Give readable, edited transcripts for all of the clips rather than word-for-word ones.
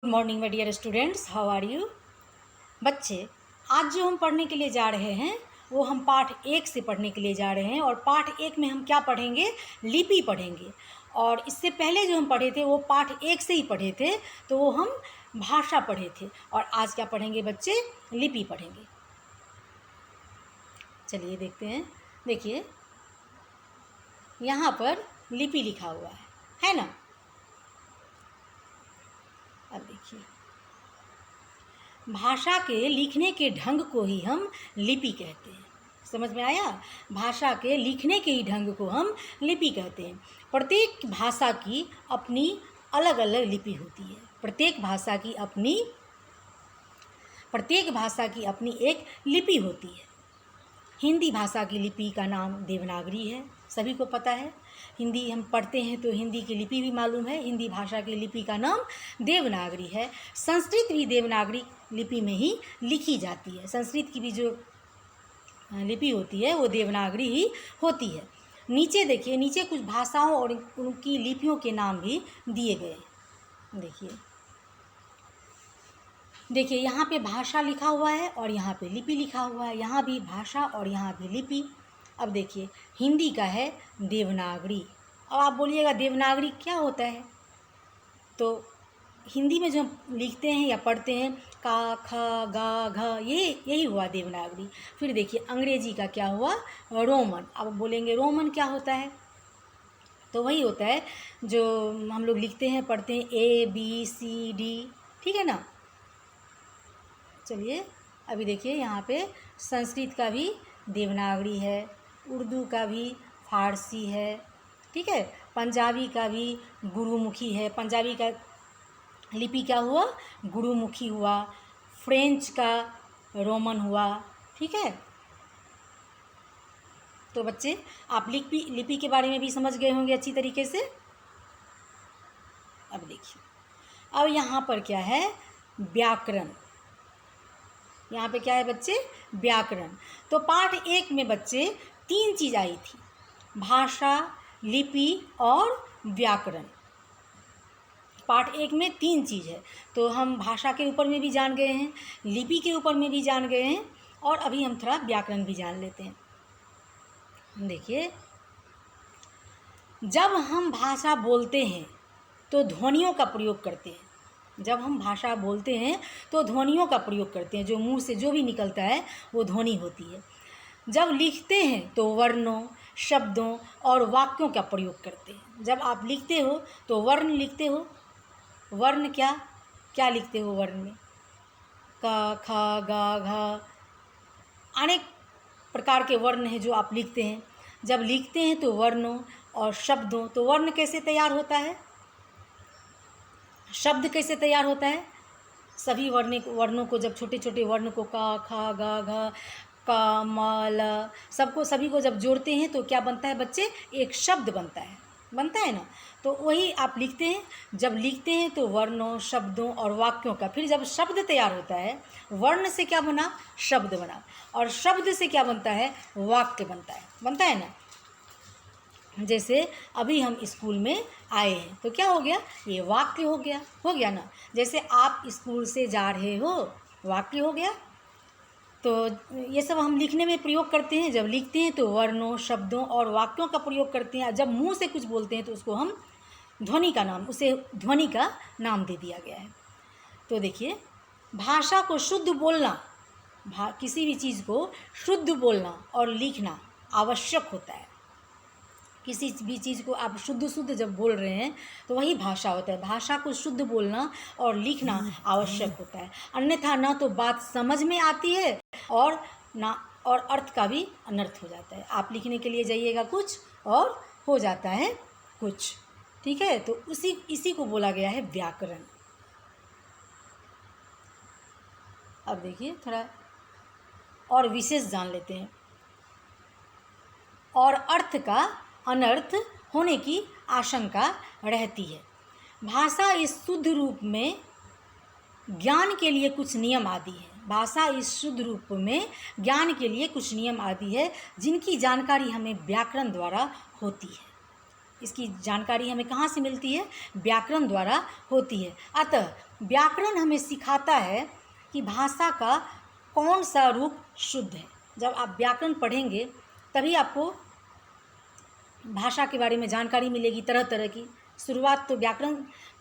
Morning my dear students, how are you. बच्चे, आज जो हम पढ़ने के लिए जा रहे हैं वो हम पाठ 1 से पढ़ने के लिए जा रहे हैं। और पाठ 1 में हम क्या पढ़ेंगे? लिपि पढ़ेंगे। और इससे पहले जो हम पढ़े थे वो पाठ 1 से ही पढ़े थे, तो वो हम भाषा पढ़े थे। और आज क्या पढ़ेंगे बच्चे? लिपि पढ़ेंगे। चलिए देखते हैं। देखिए यहाँ पर लिपि लिखा हुआ है ना। अब देखिए, भाषा के लिखने के ढंग को ही हम लिपि कहते हैं। समझ में आया? भाषा के लिखने के ही ढंग को हम लिपि कहते हैं। प्रत्येक भाषा की अपनी अलग अलग लिपि होती है। प्रत्येक भाषा की अपनी एक लिपि होती है। हिंदी भाषा की लिपि का नाम देवनागरी है, सभी को पता है। हिंदी हम पढ़ते हैं तो हिंदी की लिपि भी मालूम है। हिंदी भाषा की लिपि का नाम देवनागरी है। संस्कृत भी देवनागरी लिपि में ही लिखी जाती है। संस्कृत की भी जो लिपि होती है वो देवनागरी ही होती है। नीचे देखिए, नीचे कुछ भाषाओं और उनकी लिपियों के नाम भी दिए गए हैं। देखिए यहाँ पे भाषा लिखा हुआ है और यहाँ पे लिपि लिखा हुआ है। यहाँ भी भाषा और यहाँ भी लिपि। अब देखिए, हिंदी का है देवनागरी। अब आप बोलिएगा देवनागरी क्या होता है? तो हिंदी में जो हम लिखते हैं या पढ़ते हैं का, ख, गा, घ, यही हुआ देवनागरी। फिर देखिए अंग्रेजी का क्या हुआ? रोमन। अब बोलेंगे रोमन क्या होता है? तो वही होता है जो हम लोग लिखते हैं, पढ़ते हैं, ABCD, ठीक है ना। चलिए अभी देखिए, यहाँ पे संस्कृत का भी देवनागरी है, उर्दू का भी फारसी है, ठीक है। पंजाबी का भी गुरुमुखी है। पंजाबी का लिपि क्या हुआ? गुरुमुखी हुआ। फ्रेंच का रोमन हुआ, ठीक है। तो बच्चे, आप लिपि के बारे में भी समझ गए होंगे अच्छी तरीके से। अब देखिए, अब यहाँ पर क्या है? व्याकरण। यहाँ पे क्या है बच्चे? व्याकरण। तो पाठ 1 में बच्चे 3 चीज़ आई थी: भाषा, लिपि और व्याकरण। पाठ 1 में 3 चीज़ है। तो हम भाषा के ऊपर में भी जान गए हैं, लिपि के ऊपर में भी जान गए हैं, और अभी हम थोड़ा व्याकरण भी जान लेते हैं। देखिए, जब हम भाषा बोलते हैं तो ध्वनियों का प्रयोग करते हैं। जब हम भाषा बोलते हैं तो ध्वनियों का प्रयोग करते हैं। जो मुंह से जो भी निकलता है वो ध्वनि होती है। जब लिखते हैं तो वर्णों, शब्दों और वाक्यों का प्रयोग करते हैं। जब आप लिखते हो तो वर्ण लिखते हो। वर्ण क्या लिखते हो? वर्ण में क, ख, ग, घ, अनेक प्रकार के वर्ण हैं जो आप लिखते हैं। जब लिखते हैं तो वर्णों और शब्दों। तो वर्ण कैसे तैयार होता है? शब्द कैसे तैयार होता है? सभी वर्णों को, जब छोटे छोटे वर्ण को क, ख, ग, घ, क, म, ल, सभी को जब जोड़ते हैं तो क्या बनता है बच्चे? एक शब्द बनता है ना। तो वही आप लिखते हैं। जब लिखते हैं तो वर्णों, शब्दों और वाक्यों का। फिर जब शब्द तैयार होता है, वर्ण से क्या बना? शब्द बना। और शब्द से क्या बनता है? वाक्य बनता है ना। जैसे अभी हम स्कूल में आए हैं तो क्या हो गया? ये वाक्य हो गया ना। जैसे आप स्कूल से जा रहे हो, वाक्य हो गया। तो ये सब हम लिखने में प्रयोग करते हैं। जब लिखते हैं तो वर्णों, शब्दों और वाक्यों का प्रयोग करते हैं। जब मुंह से कुछ बोलते हैं तो उसको हम उसे ध्वनि का नाम दे दिया गया है। तो देखिए, भाषा को शुद्ध बोलना, किसी भी चीज़ को शुद्ध बोलना और लिखना आवश्यक होता है। किसी भी चीज़ को आप शुद्ध जब बोल रहे हैं तो वही भाषा होता है। भाषा को शुद्ध बोलना और लिखना आवश्यक होता है, अन्यथा ना तो बात समझ में आती है और अर्थ का भी अनर्थ हो जाता है। आप लिखने के लिए जाइएगा कुछ और हो जाता है कुछ, ठीक है। तो इसी को बोला गया है व्याकरण। अब देखिए, थोड़ा और विशेष जान लेते हैं। और अर्थ का अनर्थ होने की आशंका रहती है। भाषा इस शुद्ध रूप में ज्ञान के लिए कुछ नियम आदि है। भाषा इस शुद्ध रूप में ज्ञान के लिए कुछ नियम आदि है जिनकी जानकारी हमें व्याकरण द्वारा होती है। इसकी जानकारी हमें कहाँ से मिलती है? व्याकरण द्वारा होती है। अतः व्याकरण हमें सिखाता है कि भाषा का कौन सा रूप शुद्ध है। जब आप व्याकरण पढ़ेंगे तभी आपको भाषा के बारे में जानकारी मिलेगी तरह तरह की। शुरुआत तो व्याकरण,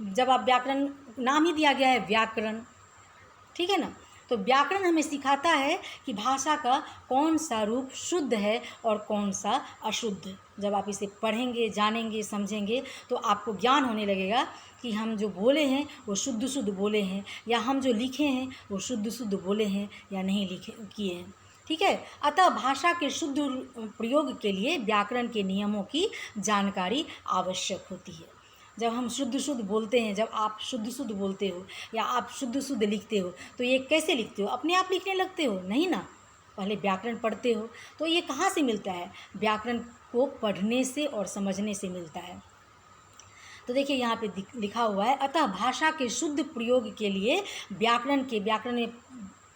जब आप व्याकरण, नाम ही दिया गया है व्याकरण, ठीक है ना। तो व्याकरण हमें सिखाता है कि भाषा का कौन सा रूप शुद्ध है और कौन सा अशुद्ध। जब आप इसे पढ़ेंगे, जानेंगे, समझेंगे तो आपको ज्ञान होने लगेगा कि हम जो बोले हैं वो शुद्ध शुद्ध बोले हैं, या हम जो लिखे हैं वो शुद्ध शुद्ध बोले हैं या नहीं लिखे किए हैं, ठीक है। अतः भाषा के शुद्ध प्रयोग के लिए व्याकरण के नियमों की जानकारी आवश्यक होती है। जब हम शुद्ध शुद्ध बोलते हैं, जब आप शुद्ध शुद्ध बोलते हो या आप शुद्ध शुद्ध लिखते हो तो ये कैसे लिखते हो? अपने आप लिखने लगते हो? नहीं ना, पहले व्याकरण पढ़ते हो। तो ये कहाँ से मिलता है? व्याकरण को पढ़ने से और समझने से मिलता है। तो देखिए यहाँ पे लिखा हुआ है, अतः भाषा के शुद्ध प्रयोग के लिए व्याकरण में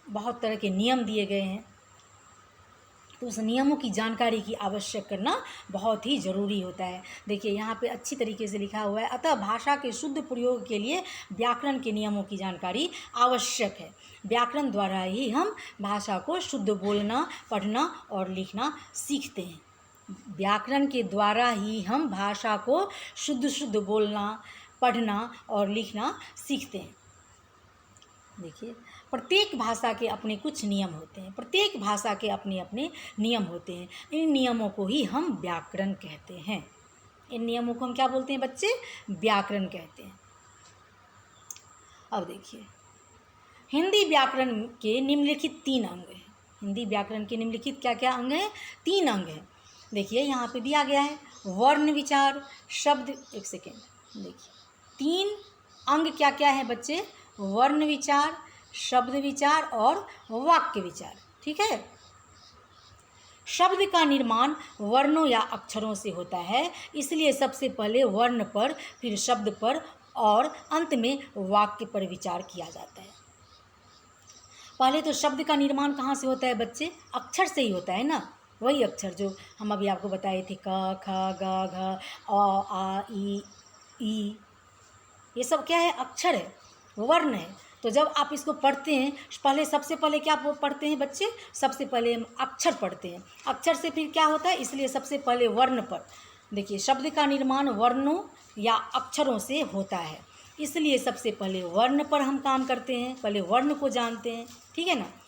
बहुत तरह के नियम दिए गए हैं, तो उस नियमों की जानकारी की आवश्यक करना बहुत ही ज़रूरी होता है। देखिए यहाँ पे अच्छी तरीके से लिखा हुआ है, अतः भाषा के शुद्ध प्रयोग के लिए व्याकरण के नियमों की जानकारी आवश्यक है। व्याकरण द्वारा ही हम भाषा को शुद्ध बोलना, पढ़ना और लिखना सीखते हैं। व्याकरण के द्वारा ही हम भाषा को शुद्ध शुद्ध बोलना, पढ़ना और लिखना सीखते हैं। देखिए, प्रत्येक भाषा के अपने कुछ नियम होते हैं, प्रत्येक भाषा के अपने अपने नियम होते हैं। इन नियमों को ही हम व्याकरण कहते हैं। इन नियमों को हम क्या बोलते हैं बच्चे? व्याकरण कहते हैं। अब देखिए, हिंदी व्याकरण के निम्नलिखित 3 अंग हैं। हिंदी व्याकरण के निम्नलिखित क्या क्या अंग हैं? 3 अंग हैं। देखिए यहाँ पे दिया गया है, वर्ण विचार, शब्द, एक सेकेंड, देखिए 3 अंग क्या क्या है बच्चे? वर्ण विचार, शब्द विचार और वाक्य विचार, ठीक है। शब्द का निर्माण वर्णों या अक्षरों से होता है, इसलिए सबसे पहले वर्ण पर, फिर शब्द पर और अंत में वाक्य पर विचार किया जाता है। पहले तो शब्द का निर्माण कहाँ से होता है बच्चे? अक्षर से ही होता है ना। वही अक्षर जो हम अभी आपको बताए थे, क, ख, ग, घ, अ, आ, ई, ये सब क्या है? अक्षर है, वर्ण है। तो जब आप इसको पढ़ते हैं, पहले सबसे पहले क्या पढ़ते हैं बच्चे? सबसे पहले हम अक्षर पढ़ते हैं, अक्षर से फिर क्या होता है, इसलिए सबसे पहले वर्ण पर। देखिए, शब्द का निर्माण वर्णों या अक्षरों से होता है, इसलिए सबसे पहले वर्ण पर हम काम करते हैं, पहले वर्ण को जानते हैं, ठीक है ना।